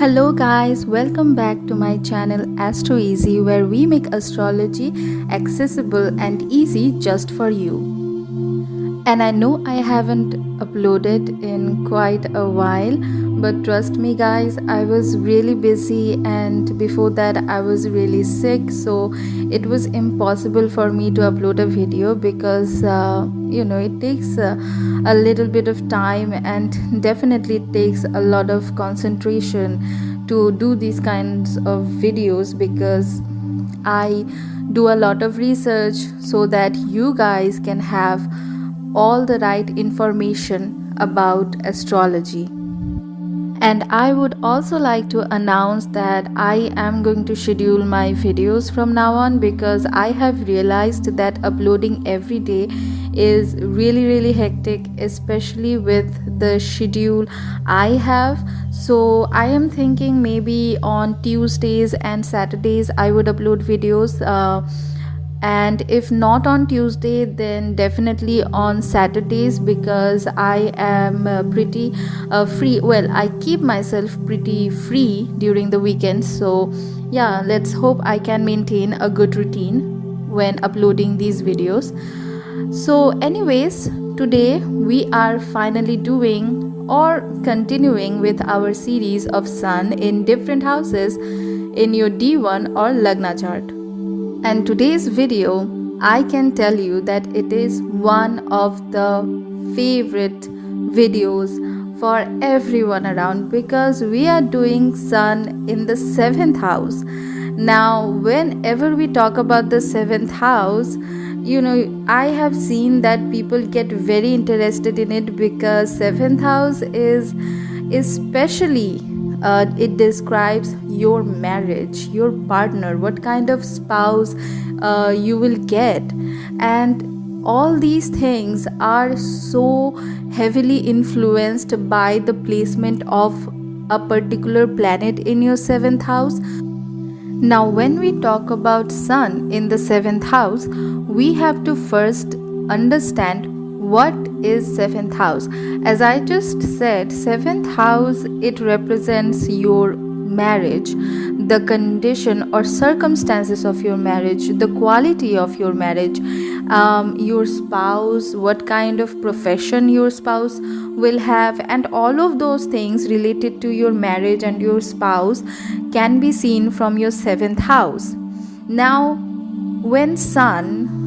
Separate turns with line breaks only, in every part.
Hello guys, welcome back to my channel AstroEZ, where we make astrology accessible and easy just for you. And I know I haven't uploaded in quite a while, but trust me guys, I was really busy, and before that I was really sick, so it was impossible for me to upload a video because it takes a little bit of time, and definitely it takes a lot of concentration to do these kinds of videos, because I do a lot of research so that you guys can have all the right information about astrology. And I would also like to announce that I am going to schedule my videos from now on, because I have realized that uploading every day is really hectic, especially with the schedule I have. So I am thinking maybe on Tuesdays and Saturdays I would upload videos, and if not on Tuesday, then definitely on Saturdays, because I am pretty free. Well, I keep myself pretty free during the weekends, so yeah, let's hope I can maintain a good routine when uploading these videos. So anyways, today we are finally doing or continuing with our series of Sun in different houses in your D1 or Lagna chart. And today's video, I can tell you that it is one of the favorite videos for everyone around, because we are doing Sun in the 7th house. Now, whenever we talk about the 7th house, I have seen that people get very interested in it, because 7th house is especially it describes your marriage, your partner, what kind of spouse you will get, and all these things are so heavily influenced by the placement of a particular planet in your 7th house. Now, when we talk about Sun in the 7th house, we have to first understand what is 7th house. As I just said, 7th house, it represents your marriage, the condition or circumstances of your marriage, the quality of your marriage, your spouse, what kind of profession your spouse will have, and all of those things related to your marriage and your spouse can be seen from your 7th house. Now, when Sun,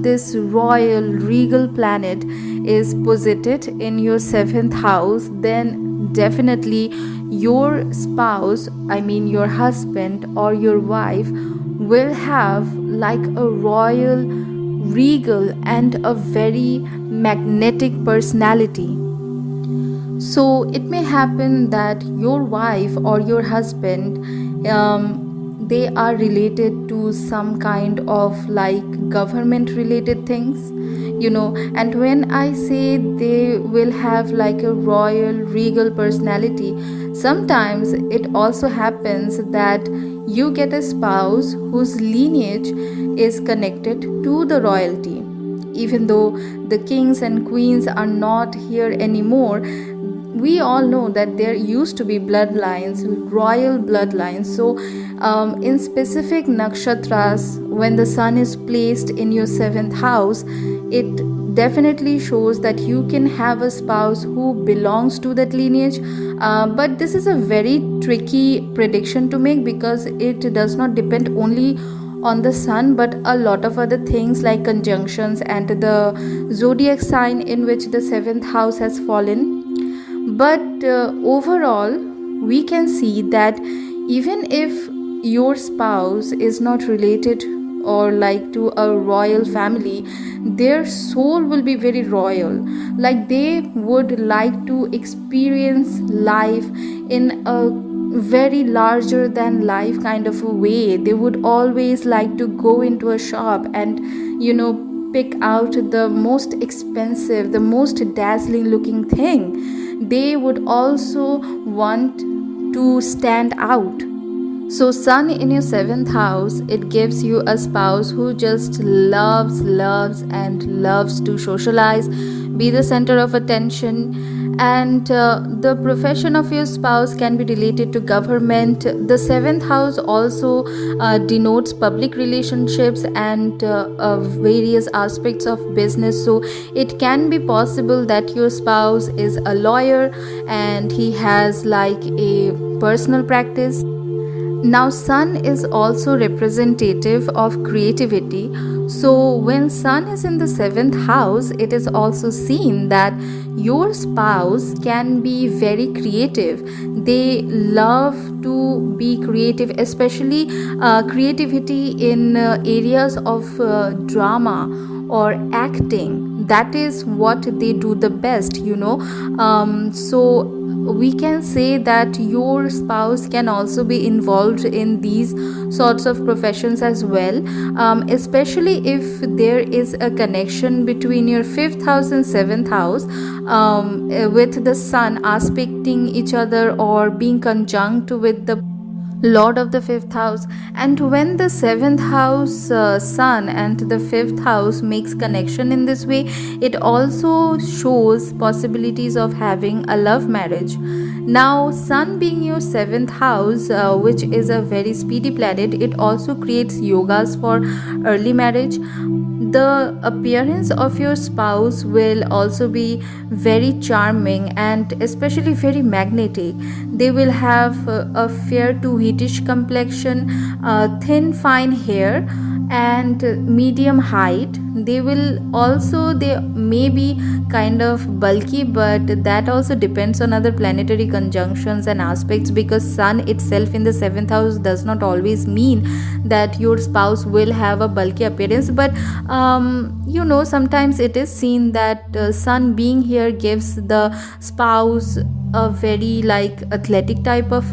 this royal regal planet, is posited in your 7th house, then definitely your spouse, I mean your husband or your wife, will have like a royal, regal and a very magnetic personality. So it may happen that your wife or your husband, they are related to some kind of like government related things, and when I say they will have like a royal regal personality, sometimes it also happens that you get a spouse whose lineage is connected to the royalty. Even though the kings and queens are not here anymore, we all know that there used to be bloodlines, royal bloodlines. So in specific nakshatras, when the Sun is placed in your 7th house, it definitely shows that you can have a spouse who belongs to that lineage. But this is a very tricky prediction to make, because it does not depend only on the Sun, but a lot of other things like conjunctions and the zodiac sign in which the 7th house has fallen. But overall, we can see that even if your spouse is not related or like to a royal family, their soul will be very royal. Like they would like to experience life in a very larger than life kind of a way. They would always like to go into a shop and pick out the most expensive, the most dazzling looking thing. They would also want to stand out. So Sun in your 7th house, it gives you a spouse who just loves and loves to socialize, be the center of attention, And the profession of your spouse can be related to government. The seventh house also denotes public relationships and various aspects of business. So it can be possible that your spouse is a lawyer and he has like a personal practice. Now sun is also representative of creativity. So when sun is in the seventh house, it is also seen that your spouse can be very creative. They love to be creative, especially creativity in areas of drama or acting. That is what they do the best, so we can say that your spouse can also be involved in these sorts of professions as well, especially if there is a connection between your fifth house and seventh house, with the sun aspecting each other or being conjunct with the lord of the fifth house. And when the seventh house sun and the fifth house makes connection in this way, it also shows possibilities of having a love marriage. Now sun being your seventh house, which is a very speedy planet, it also creates yogas for early marriage. The appearance of your spouse will also be very charming and especially very magnetic. They will have a fair to whitish complexion, thin fine hair, and medium height. They may be kind of bulky, but that also depends on other planetary conjunctions and aspects, because sun itself in the seventh house does not always mean that your spouse will have a bulky appearance. But sometimes it is seen that sun being here gives the spouse a very like athletic type of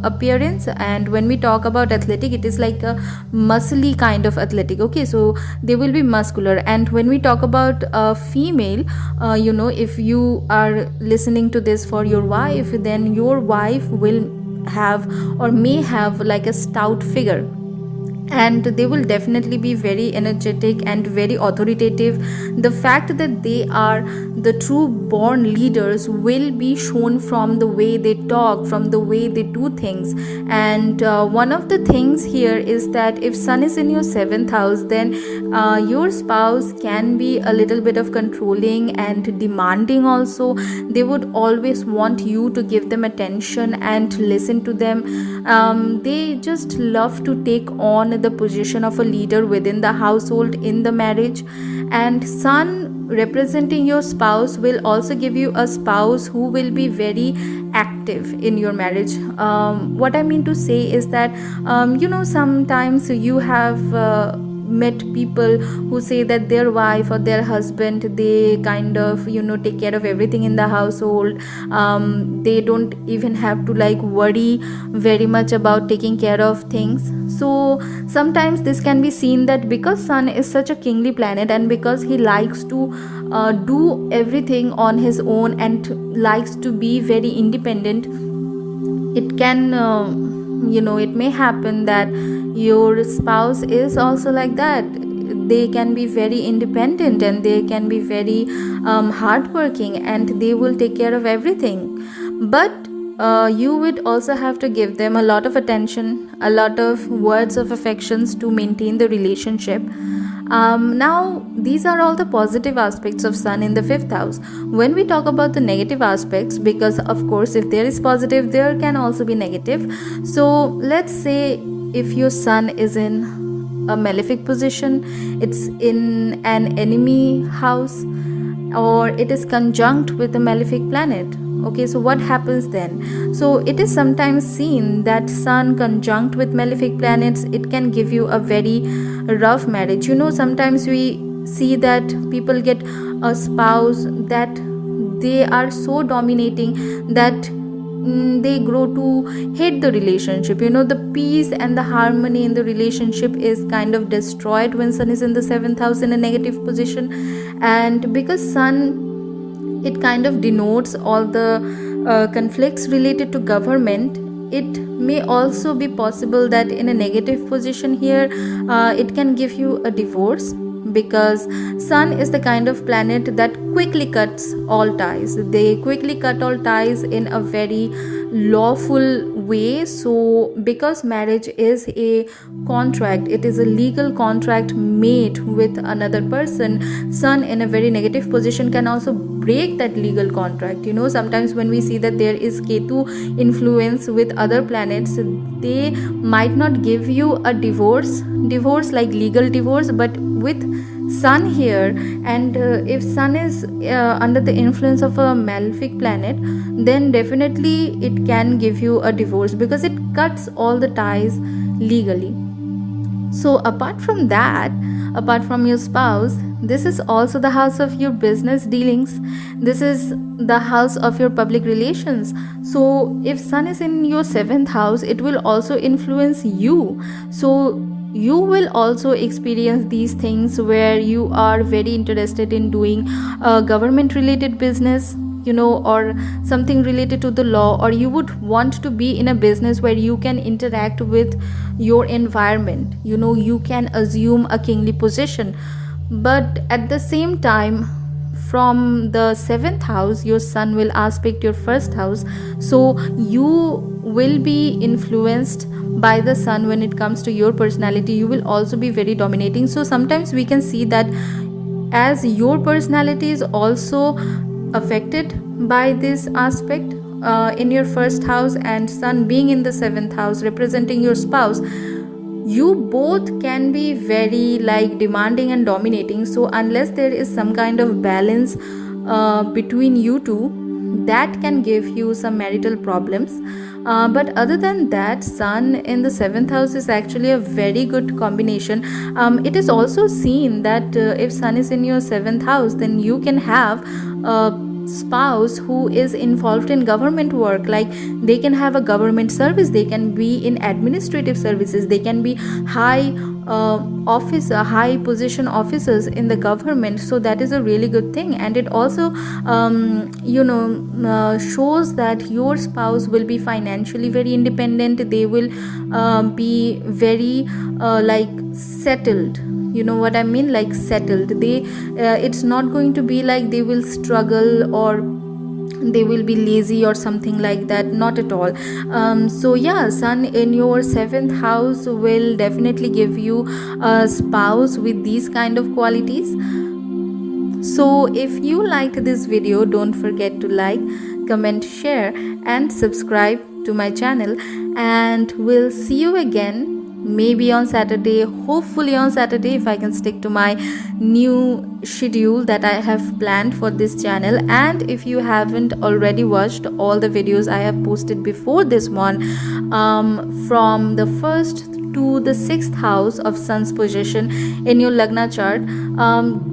appearance. And when we talk about athletic, it is like a muscly kind of athletic. Okay, so they will be muscular. And when we talk about a female, if you are listening to this for your wife, then your wife will have or may have like a stout figure, and they will definitely be very energetic and very authoritative. The fact that they are the true born leaders will be shown from the way they talk, from the way they do things. And one of the things here is that if sun is in your seventh house, then your spouse can be a little bit of controlling and demanding also. They would always want you to give them attention and listen to them. They just love to take on the position of a leader within the household in the marriage. And sun representing your spouse will also give you a spouse who will be very active in your marriage. What I mean to say is that sometimes you have met people who say that their wife or their husband, they kind of take care of everything in the household. They don't even have to like worry very much about taking care of things. So sometimes this can be seen that because sun is such a kingly planet, and because he likes to do everything on his own and likes to be very independent, it can it may happen that your spouse is also like that. They can be very independent and they can be very hardworking, and they will take care of everything. But you would also have to give them a lot of attention, a lot of words of affections to maintain the relationship. Now these are all the positive aspects of sun in the fifth house. When we talk about the negative aspects, because of course if there is positive, there can also be negative. So let's say if your sun is in a malefic position, it's in an enemy house, or it is conjunct with a malefic planet. Okay, so what happens then? So it is sometimes seen that sun conjunct with malefic planets, it can give you a very rough marriage. Sometimes we see that people get a spouse that they are so dominating that they grow to hate the relationship. The peace and the harmony in the relationship is kind of destroyed when sun is in the seventh house in a negative position. And because sun, it kind of denotes all the conflicts related to government, it may also be possible that in a negative position here, it can give you a divorce, because sun is the kind of planet that quickly cuts all ties. They quickly cut all ties in a very lawful way. So because marriage is a contract, it is a legal contract made with another person, sun in a very negative position can also break that legal contract. Sometimes when we see that there is Ketu influence with other planets, they might not give you a divorce like legal divorce, but with sun here, and if sun is under the influence of a malefic planet, then definitely it can give you a divorce because it cuts all the ties legally. So apart from that, apart from your spouse, this is also the house of your business dealings. This is the house of your public relations. So if sun is in your 7th house, it will also influence you. So you will also experience these things where you are very interested in doing a government related business, or something related to the law, or you would want to be in a business where you can interact with your environment. You can assume a kingly position, but at the same time, from the 7th house, your sun will aspect your 1st house. So you will be influenced by the sun when it comes to your personality. You will also be very dominating. So sometimes we can see that as your personality is also affected by this aspect in your 1st house, and sun being in the 7th house representing your spouse, you both can be very demanding and dominating. So unless there is some kind of balance between you two, that can give you some marital problems. But other than that, sun in the 7th house is actually a very good combination. It is also seen that if sun is in your 7th house, then you can have spouse who is involved in government work, like they can have a government service, they can be in administrative services, they can be high position officers in the government. So that is a really good thing, and it also shows that your spouse will be financially very independent. They will be very settled. You know what I mean? Settled. They it's not going to be like they will struggle or they will be lazy or something like that, not at all. So yeah, sun in your 7th house will definitely give you a spouse with these kind of qualities. So if you liked this video, don't forget to like, comment, share and subscribe to my channel, and we'll see you again maybe on Saturday, hopefully on Saturday, if I can stick to my new schedule that I have planned for this channel. And if you haven't already watched all the videos I have posted before this one, from the 1st to the 6th house of sun's position in your lagna chart,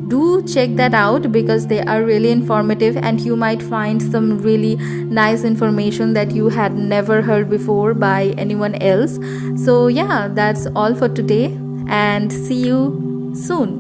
do check that out because they are really informative, and you might find some really nice information that you had never heard before by anyone else. So yeah, that's all for today, and see you soon.